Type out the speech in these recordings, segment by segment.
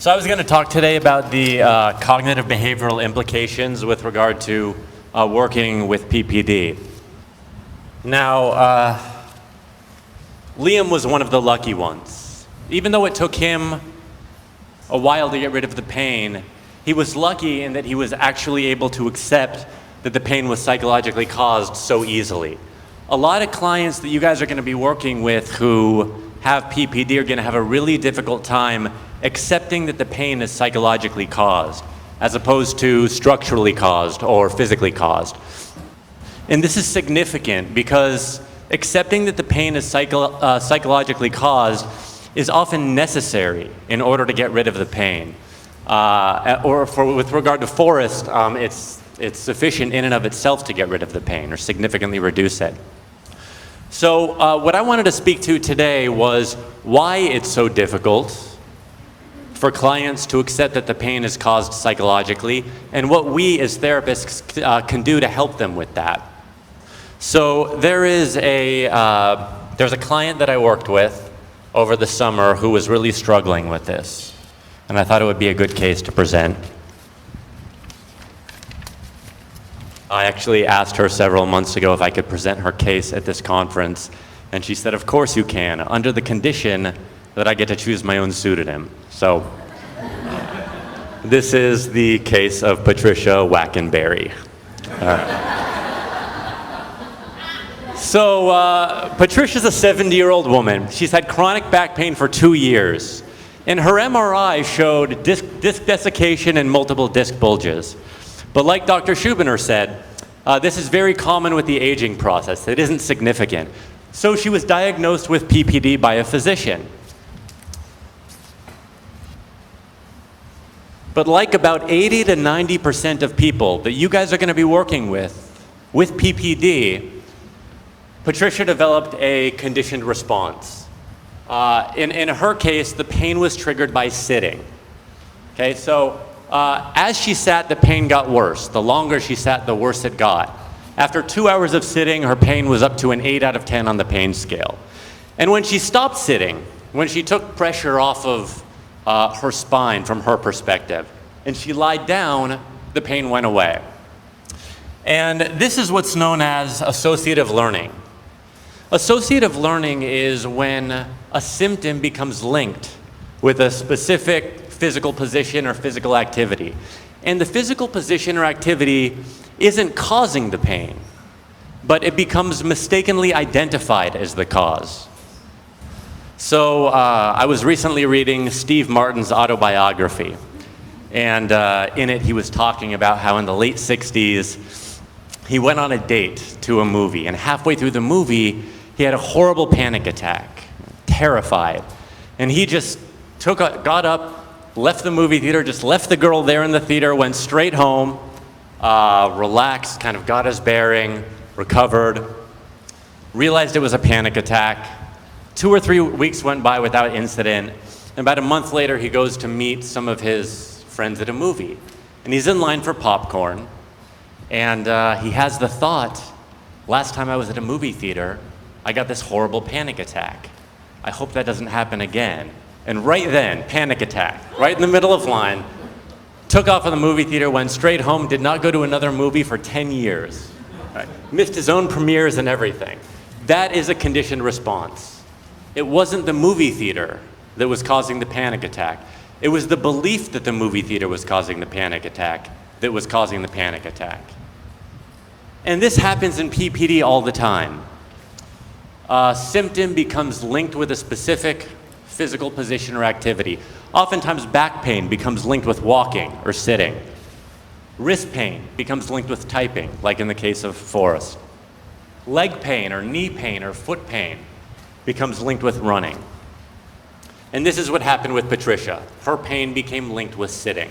So I was going to talk today about the cognitive behavioral implications with regard to working with PPD. Now, Liam was one of the lucky ones. Even though it took him a while to get rid of the pain, he was lucky in that he was actually able to accept that the pain was psychologically caused so easily. A lot of clients that you guys are going to be working with who have PPD are going to have a really difficult time accepting that the pain is psychologically caused, as opposed to structurally caused or physically caused. And this is significant because accepting that the pain is psychologically caused is often necessary in order to get rid of the pain. With regard to Forrest, it's sufficient in and of itself to get rid of the pain or significantly reduce it. So what I wanted to speak to today was why it's so difficult for clients to accept that the pain is caused psychologically, and what we as therapists can do to help them with that. So there's a client that I worked with over the summer who was really struggling with this, and I thought it would be a good case to present. I actually asked her several months ago if I could present her case at this conference, and she said, "Of course you can, under the condition that I get to choose my own pseudonym." So this is the case of Patricia Wackenberry. Patricia's a 70-year-old woman. She's had chronic back pain for 2 years, and her MRI showed disc desiccation and multiple disc bulges. But like Dr. Schubiner said, this is very common with the aging process. It isn't significant. So she was diagnosed with PPD by a physician. But like about 80 to 90% of people that you guys are going to be working with PPD, Patricia developed a conditioned response. In her case, the pain was triggered by sitting. Okay, so as she sat, the pain got worse. The longer she sat, the worse it got. After 2 hours of sitting, her pain was up to an 8 out of 10 on the pain scale. And when she stopped sitting, when she took pressure off of her spine from her perspective, and she lied down, the pain went away. And this is what's known as associative learning. Associative learning is when a symptom becomes linked with a specific physical position or physical activity. And the physical position or activity isn't causing the pain, but it becomes mistakenly identified as the cause. So I was recently reading Steve Martin's autobiography, and in it he was talking about how in the late 60s he went on a date to a movie, and halfway through the movie he had a horrible panic attack, terrified, and he just got up, left the movie theater, just left the girl there in the theater, went straight home, relaxed, kind of got his bearing, recovered, realized it was a panic attack. 2 or 3 weeks went by without incident, and about a month later he goes to meet some of his friends at a movie, and he's in line for popcorn, and he has the thought, last time I was at a movie theater, I got this horrible panic attack. I hope that doesn't happen again. And right then, panic attack, right in the middle of line, took off of the movie theater, went straight home, did not go to another movie for 10 years. Right? Missed his own premieres and everything. That is a conditioned response. It wasn't the movie theater that was causing the panic attack. It was the belief that the movie theater was causing the panic attack that was causing the panic attack. And this happens in PPD all the time. A symptom becomes linked with a specific physical position or activity. Oftentimes back pain becomes linked with walking or sitting. Wrist pain becomes linked with typing, like in the case of Forrest. Leg pain or knee pain or foot pain becomes linked with running. And this is what happened with Patricia. Her pain became linked with sitting.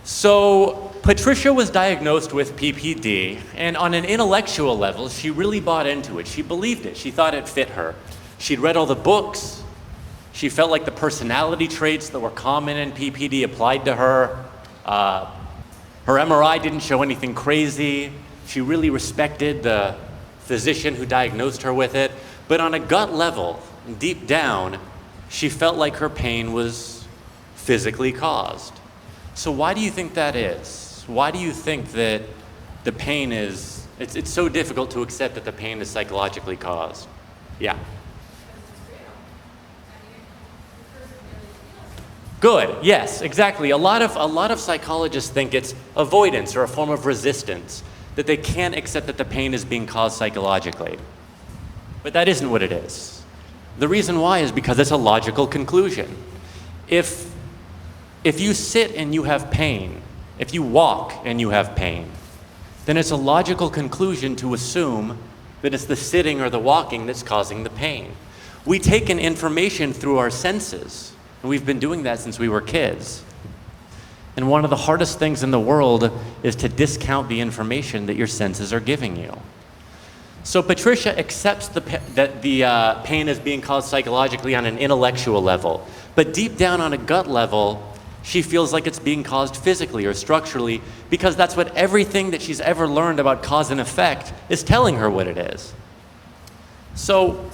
So Patricia was diagnosed with PPD, and on an intellectual level, she really bought into it. She believed it. She thought it fit her. She'd read all the books. She felt like the personality traits that were common in PPD applied to her. Her MRI didn't show anything crazy. She really respected the physician who diagnosed her with it. But on a gut level, deep down, she felt like her pain was physically caused. So why do you think that is? Why do you think that the pain is, it's so difficult to accept that the pain is psychologically caused? Yeah. Good, yes, exactly. A lot of psychologists think it's avoidance or a form of resistance, that they can't accept that the pain is being caused psychologically. But that isn't what it is. The reason why is because it's a logical conclusion. If you sit and you have pain, if you walk and you have pain, then it's a logical conclusion to assume that it's the sitting or the walking that's causing the pain. We take in information through our senses, and we've been doing that since we were kids. And one of the hardest things in the world is to discount the information that your senses are giving you. So Patricia accepts that the pain is being caused psychologically on an intellectual level, but deep down on a gut level, she feels like it's being caused physically or structurally because that's what everything that she's ever learned about cause and effect is telling her what it is. So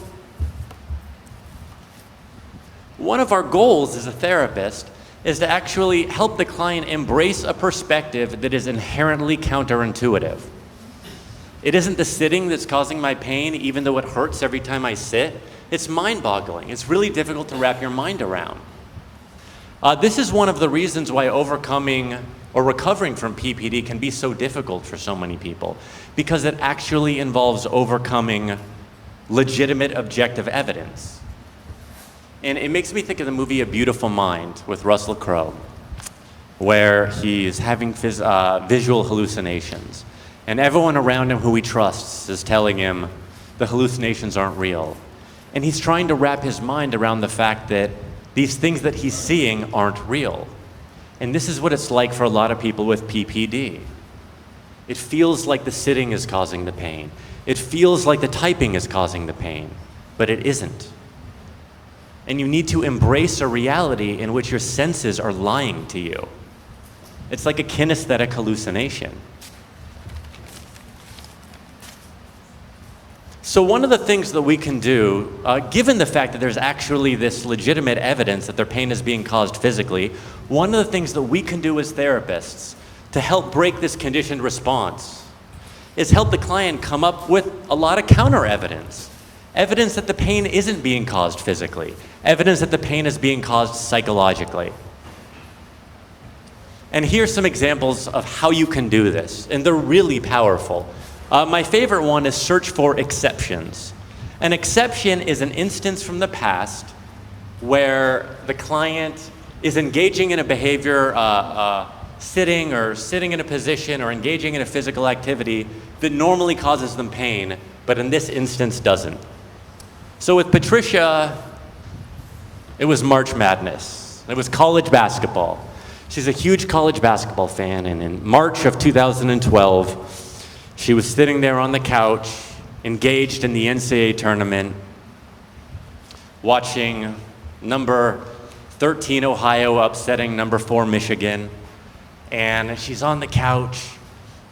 one of our goals as a therapist is to actually help the client embrace a perspective that is inherently counterintuitive. It isn't the sitting that's causing my pain, even though it hurts every time I sit. It's mind-boggling. It's really difficult to wrap your mind around. This is one of the reasons why overcoming or recovering from PPD can be so difficult for so many people, because it actually involves overcoming legitimate objective evidence. And it makes me think of the movie A Beautiful Mind with Russell Crowe, where he's having visual hallucinations. And everyone around him who he trusts is telling him the hallucinations aren't real. And he's trying to wrap his mind around the fact that these things that he's seeing aren't real. And this is what it's like for a lot of people with PPD. It feels like the sitting is causing the pain. It feels like the typing is causing the pain, but it isn't. And you need to embrace a reality in which your senses are lying to you. It's like a kinesthetic hallucination. So one of the things that we can do, given the fact that there's actually this legitimate evidence that their pain is being caused physically, one of the things that we can do as therapists to help break this conditioned response is help the client come up with a lot of counter evidence. Evidence that the pain isn't being caused physically. Evidence that the pain is being caused psychologically. And here's some examples of how you can do this, and they're really powerful. My favorite one is search for exceptions. An exception is an instance from the past where the client is engaging in a behavior, sitting in a position or engaging in a physical activity that normally causes them pain, but in this instance doesn't. So with Patricia, it was March Madness. It was college basketball. She's a huge college basketball fan, and in March of 2012, she was sitting there on the couch, engaged in the NCAA tournament, watching number 13 Ohio upsetting number 4 Michigan. And she's on the couch,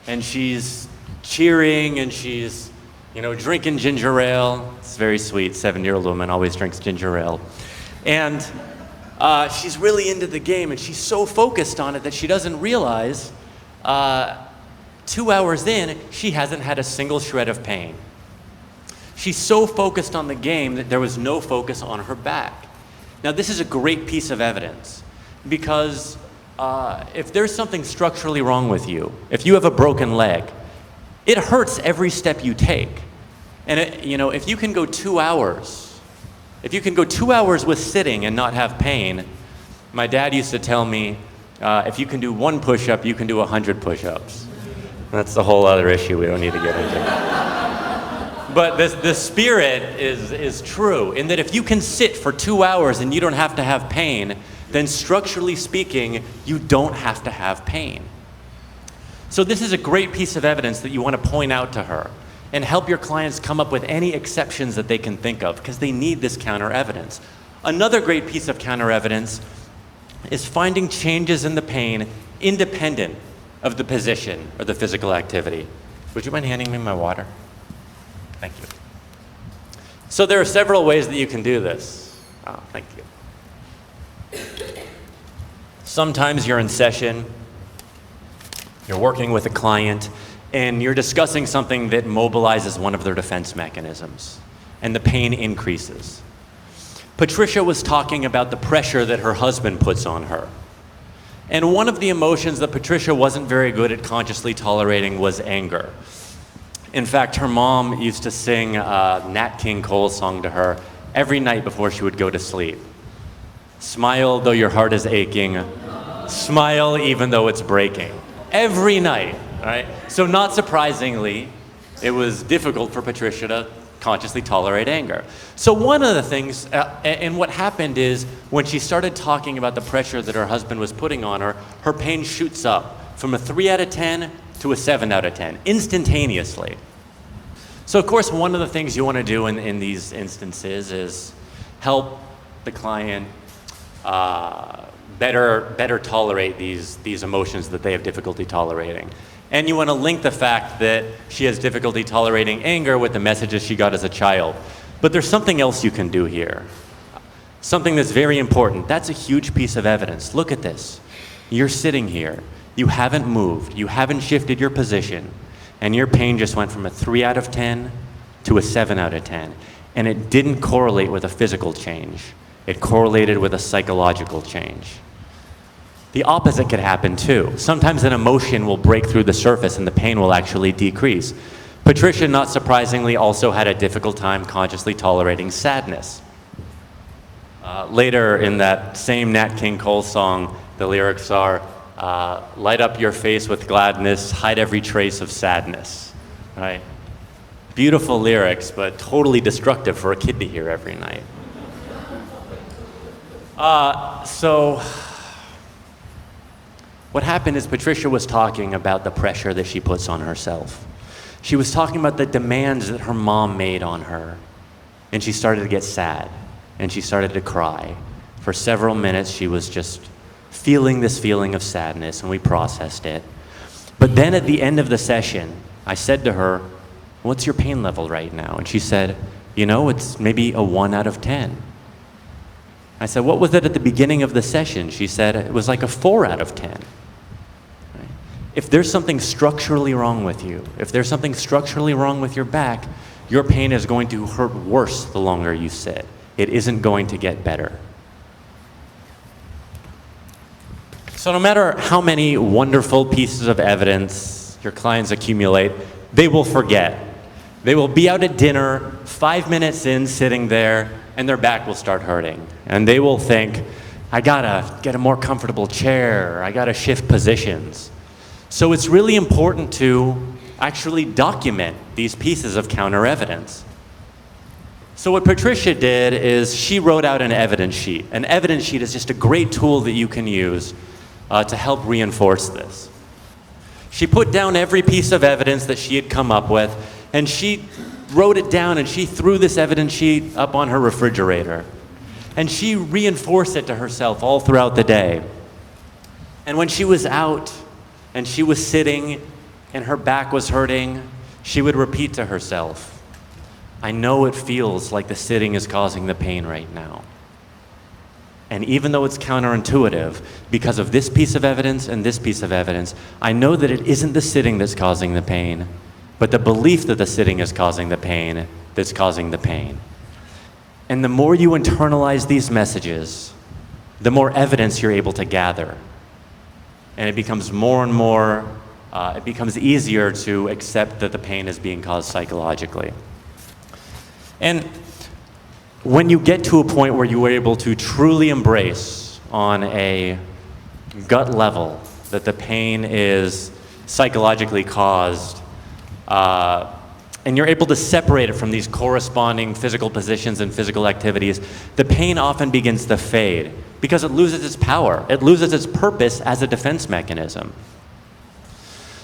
and she's cheering, and she's, drinking ginger ale. It's very sweet. 7-year-old woman always drinks ginger ale. And she's really into the game, and she's so focused on it that she doesn't realize 2 hours in, she hasn't had a single shred of pain. She's so focused on the game that there was no focus on her back. Now, this is a great piece of evidence because if there's something structurally wrong with you, if you have a broken leg, it hurts every step you take. And if you can go 2 hours, with sitting and not have pain, my dad used to tell me, if you can do 1 push-up, you can do 100 push-ups. That's a whole other issue we don't need to get into. But the spirit is true in that if you can sit for 2 hours and you don't have to have pain, then structurally speaking, you don't have to have pain. So this is a great piece of evidence that you want to point out to her and help your clients come up with any exceptions that they can think of because they need this counter evidence. Another great piece of counter evidence is finding changes in the pain independent of the position or the physical activity. Would you mind handing me my water? Thank you. So there are several ways that you can do this. Oh, thank you. Sometimes you're in session, you're working with a client, and you're discussing something that mobilizes one of their defense mechanisms, and the pain increases. Patricia was talking about the pressure that her husband puts on her. And one of the emotions that Patricia wasn't very good at consciously tolerating was anger. In fact, her mom used to sing a Nat King Cole song to her every night before she would go to sleep. Smile though your heart is aching, smile even though it's breaking. Every night, right? So not surprisingly, it was difficult for Patricia to consciously tolerate anger. So one of the things, and what happened is when she started talking about the pressure that her husband was putting on her, her pain shoots up from a 3 out of 10 to a 7 out of 10, instantaneously. So of course, one of the things you want to do in these instances is help the client better tolerate these emotions that they have difficulty tolerating. And you want to link the fact that she has difficulty tolerating anger with the messages she got as a child. But there's something else you can do here. Something that's very important. That's a huge piece of evidence. Look at this. You're sitting here. You haven't moved. You haven't shifted your position. And your pain just went from a 3 out of 10 to a 7 out of 10. And it didn't correlate with a physical change. It correlated with a psychological change. The opposite could happen too. Sometimes an emotion will break through the surface and the pain will actually decrease. Patricia, not surprisingly, also had a difficult time consciously tolerating sadness. Later in that same Nat King Cole song, the lyrics are, light up your face with gladness, hide every trace of sadness, right? Beautiful lyrics, but totally destructive for a kid to hear every night. So what happened is Patricia was talking about the pressure that she puts on herself. She was talking about the demands that her mom made on her. And she started to get sad. And she started to cry. For several minutes, she was just feeling this feeling of sadness, and we processed it. But then at the end of the session, I said to her, what's your pain level right now? And she said, you know, it's maybe a 1 out of 10. I said, what was it at the beginning of the session? She said, it was like a 4 out of 10. If there's something structurally wrong with you, if there's something structurally wrong with your back, your pain is going to hurt worse the longer you sit. It isn't going to get better. So no matter how many wonderful pieces of evidence your clients accumulate, they will forget. They will be out at dinner, 5 minutes in, sitting there, and their back will start hurting. And they will think, I gotta get a more comfortable chair, I gotta shift positions. So it's really important to actually document these pieces of counter evidence. So what Patricia did is she wrote out an evidence sheet. An evidence sheet is just a great tool that you can use to help reinforce this. She put down every piece of evidence that she had come up with, and she wrote it down, and she threw this evidence sheet up on her refrigerator. And she reinforced it to herself all throughout the day. And when she was out and she was sitting and her back was hurting, she would repeat to herself, I know it feels like the sitting is causing the pain right now. And even though it's counterintuitive, because of this piece of evidence and this piece of evidence, I know that it isn't the sitting that's causing the pain, but the belief that the sitting is causing the pain that's causing the pain. And the more you internalize these messages, the more evidence you're able to gather. And it becomes more and more, it becomes easier to accept that the pain is being caused psychologically. And when you get to a point where you are able to truly embrace on a gut level that the pain is psychologically caused, and you're able to separate it from these corresponding physical positions and physical activities, the pain often begins to fade because it loses its power. It loses its purpose as a defense mechanism.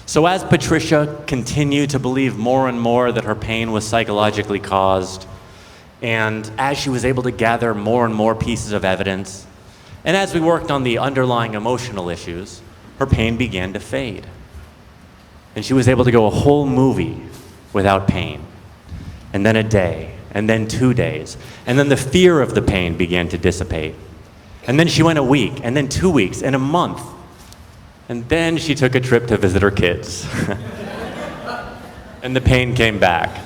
So as Patricia continued to believe more and more that her pain was psychologically caused, and as she was able to gather more and more pieces of evidence, and as we worked on the underlying emotional issues, her pain began to fade. And she was able to go a whole movie without pain, and then a day, and then 2 days, and then the fear of the pain began to dissipate. And then she went a week, and then 2 weeks, and a month. And then she took a trip to visit her kids. And the pain came back.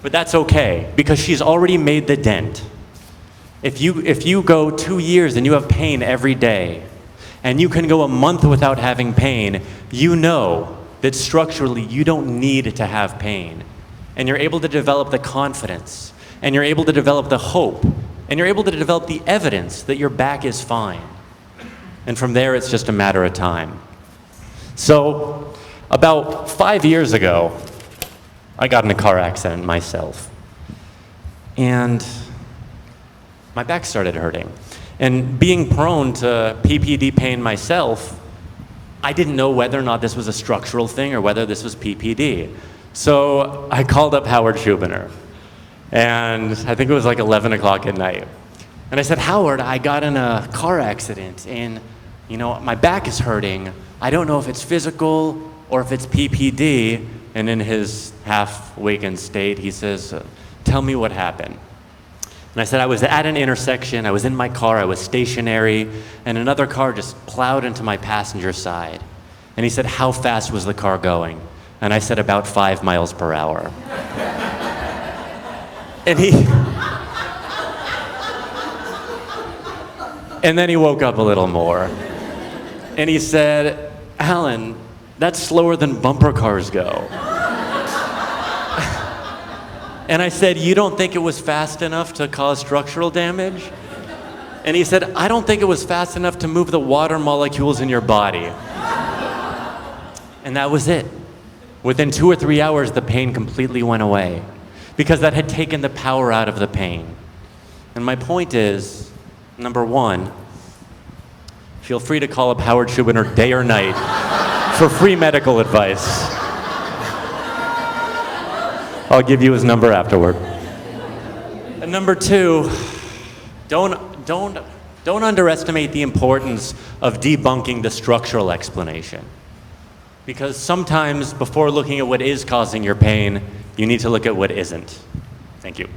But that's okay, because she's already made the dent. If you go 2 years and you have pain every day, and you can go a month without having pain, you know that structurally you don't need to have pain. And you're able to develop the confidence, and you're able to develop the hope, and you're able to develop the evidence that your back is fine. And from there, it's just a matter of time. So, about 5 years ago, I got in a car accident myself. And my back started hurting. And being prone to PPD pain myself, I didn't know whether or not this was a structural thing or whether this was PPD. So I called up Howard Schubiner. And I think it was like 11 o'clock at night. And I said, Howard, I got in a car accident and, my back is hurting. I don't know if it's physical or if it's PPD. And in his half-wakened state, he says, tell me what happened. And I said, I was at an intersection, I was in my car, I was stationary, and another car just plowed into my passenger side. And he said, how fast was the car going? And I said, about 5 miles per hour. And then he woke up a little more. And he said, Alan, that's slower than bumper cars go. And I said, you don't think it was fast enough to cause structural damage? And he said, I don't think it was fast enough to move the water molecules in your body. And that was it. Within 2 or 3 hours, the pain completely went away because that had taken the power out of the pain. And my point is, number one, feel free to call up Howard Schubiner day or night for free medical advice. I'll give you his number afterward. And number two, don't underestimate the importance of debunking the structural explanation. Because sometimes before looking at what is causing your pain, you need to look at what isn't. Thank you.